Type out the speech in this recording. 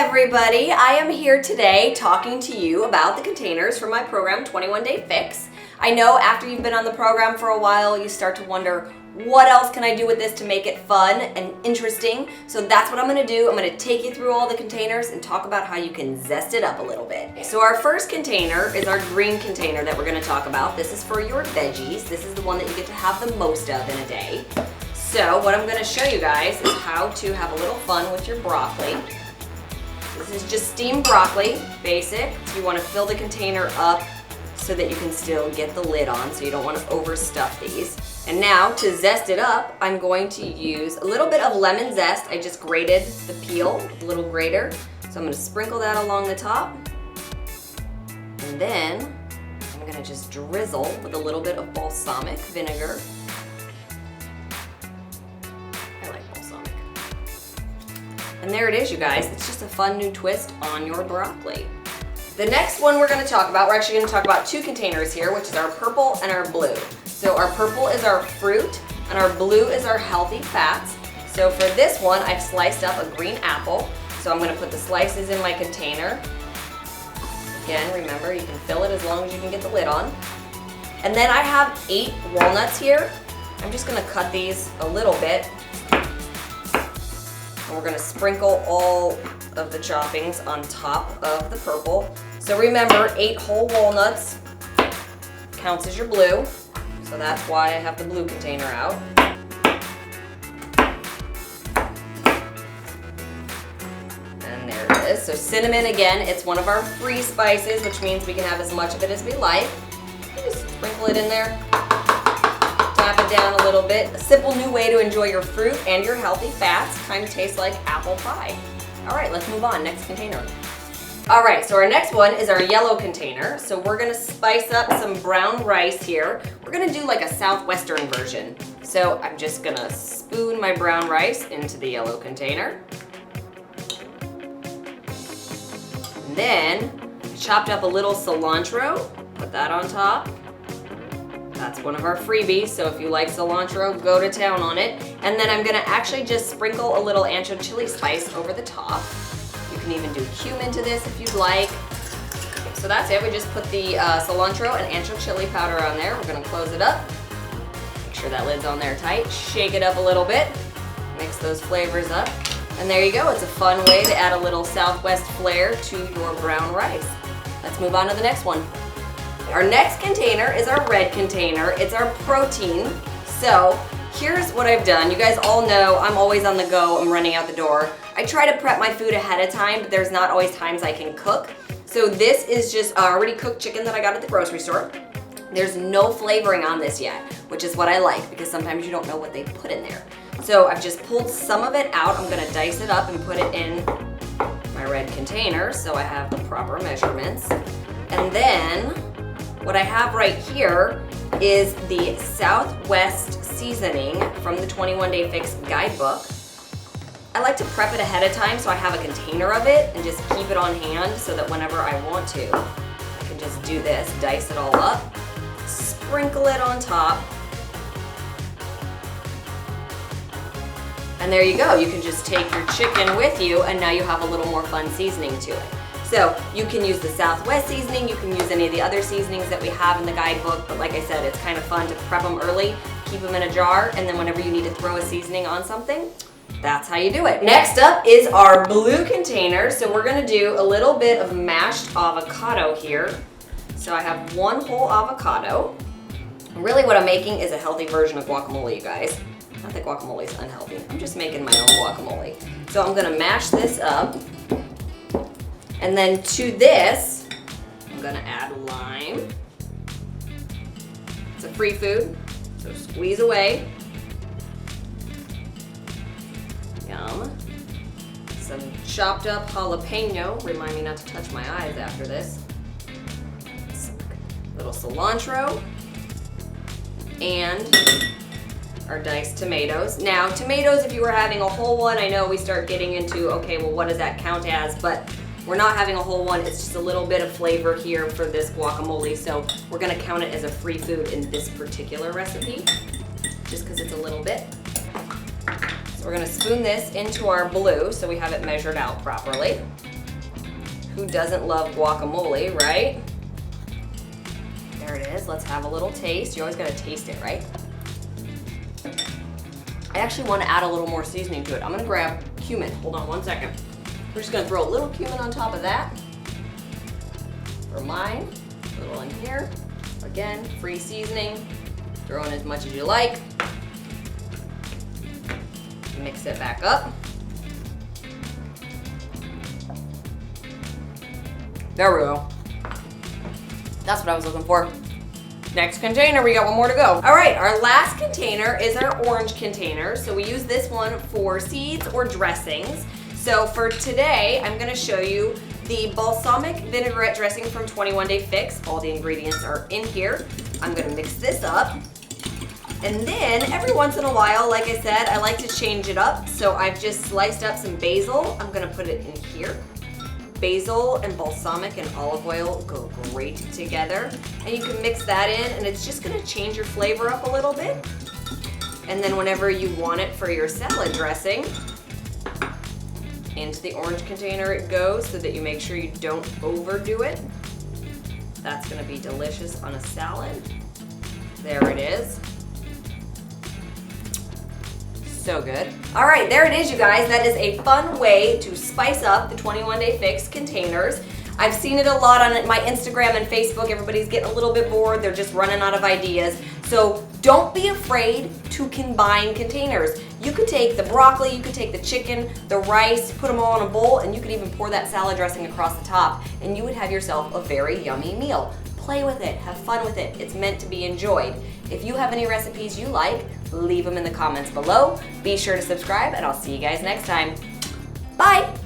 everybody. I am here today talking to you about the containers for my program 21 Day Fix. I know after you've been on the program for a while, you start to wonder, what else can I do with this to make it fun and interesting? So that's what I'm gonna do. I'm gonna take you through all the containers and talk about how you can zest it up a little bit. So our first container is our green container that we're gonna talk about. This is for your veggies. This is the one that you get to have the most of in a day. So what I'm gonna show you guys is how to have a little fun with your broccoli. This is just steamed broccoli, basic. You wanna fill the container up so that you can still get the lid on, so you don't wanna overstuff these. And now to zest it up, I'm going to use a little bit of lemon zest. I just grated the peel with a little grater. So I'm gonna sprinkle that along the top. And then I'm gonna just drizzle with a little bit of balsamic vinegar. I like balsamic. And there it is, you guys. It's just a fun new twist on your broccoli. The next one we're gonna talk about, we're actually gonna talk about two containers here, which is our purple and our blue. So our purple is our fruit and our blue is our healthy fats. So for this one, I've sliced up a green apple. So I'm gonna put the slices in my container. Again, remember, you can fill it as long as you can get the lid on. And then I have 8 walnuts here. I'm just gonna cut these a little bit. And we're gonna sprinkle all of the choppings on top of the purple. So remember, 8 whole walnuts counts as your blue. So that's why I have the blue container out. And there it is. So cinnamon, again, it's one of our free spices, which means we can have as much of it as we like. Just sprinkle it in there. Tap it down a little bit. A simple new way to enjoy your fruit and your healthy fats. Kind of tastes like apple pie. All right, let's move on. Next container. All right, so our next one is our yellow container. So we're gonna spice up some brown rice here. We're gonna do like a southwestern version. So I'm just gonna spoon my brown rice into the yellow container. And then chopped up a little cilantro, put that on top. That's one of our freebies, so if you like cilantro, go to town on it. And then I'm gonna actually just sprinkle a little ancho chili spice over the top. You can even do cumin to this if you'd like. So that's it, we just put the cilantro and ancho chili powder on there. We're gonna close it up. Make sure that lid's on there tight. Shake it up a little bit. Mix those flavors up. And there you go, it's a fun way to add a little Southwest flair to your brown rice. Let's move on to the next one. Our next container is our red container. It's our protein. So here's what I've done. You guys all know I'm always on the go. I'm running out the door. I try to prep my food ahead of time, but there's not always times I can cook. So this is just already cooked chicken that I got at the grocery store. There's no flavoring on this yet, which is what I like because sometimes you don't know what they put in there. So I've just pulled some of it out. I'm gonna dice it up and put it in my red container so I have the proper measurements. And then what I have right here is the Southwest seasoning from the 21 Day Fix guidebook. I like to prep it ahead of time so I have a container of it and just keep it on hand so that whenever I want to, I can just do this, dice it all up, sprinkle it on top, and there you go. You can just take your chicken with you and now you have a little more fun seasoning to it. So you can use the Southwest seasoning, you can use any of the other seasonings that we have in the guidebook, but like I said, it's kind of fun to prep them early, keep them in a jar, and then whenever you need to throw a seasoning on something, that's how you do it. Next up is our blue container. So we're gonna do a little bit of mashed avocado here. So I have 1 whole avocado. Really what I'm making is a healthy version of guacamole, you guys. Not that guacamole is unhealthy, I'm just making my own guacamole. So I'm gonna mash this up. And then to this, I'm gonna add lime. It's a free food, so squeeze away. Yum. Some chopped up jalapeno. Remind me not to touch my eyes after this. Some little cilantro. And our diced tomatoes. Now, tomatoes, if you were having a whole one, I know we start getting into, okay, well, what does that count as? But we're not having a whole one, it's just a little bit of flavor here for this guacamole, so we're gonna count it as a free food in this particular recipe, just because it's a little bit. So we're gonna spoon this into our blue so we have it measured out properly. Who doesn't love guacamole, right? There it is. Let's have a little taste. You always gotta taste it, right? I actually want to add a little more seasoning to it. I'm gonna grab cumin. Hold on one second. We're just gonna throw a little cumin on top of that. For mine, a little in here. Again, free seasoning. Throw in as much as you like. Mix it back up. There we go. That's what I was looking for. Next container, we got one more to go. All right, our last container is our orange container. So we use this one for seeds or dressings. So for today, I'm gonna show you the balsamic vinaigrette dressing from 21 Day Fix. All the ingredients are in here. I'm gonna mix this up. And then every once in a while, like I said, I like to change it up. So I've just sliced up some basil. I'm gonna put it in here. Basil and balsamic and olive oil go great together. And you can mix that in and it's just gonna change your flavor up a little bit. And then whenever you want it for your salad dressing, into the orange container it goes so that you make sure you don't overdo it. That's gonna be delicious on a salad. There it is. So good. All right, there it is, you guys. That is a fun way to spice up the 21 Day Fix containers. I've seen it a lot on my Instagram and Facebook. Everybody's getting a little bit bored. They're just running out of ideas. So don't be afraid to combine containers. You could take the broccoli, you could take the chicken, the rice, put them all in a bowl, and you could even pour that salad dressing across the top, and you would have yourself a very yummy meal. Play with it, have fun with it. It's meant to be enjoyed. If you have any recipes you like, leave them in the comments below. Be sure to subscribe, and I'll see you guys next time. Bye!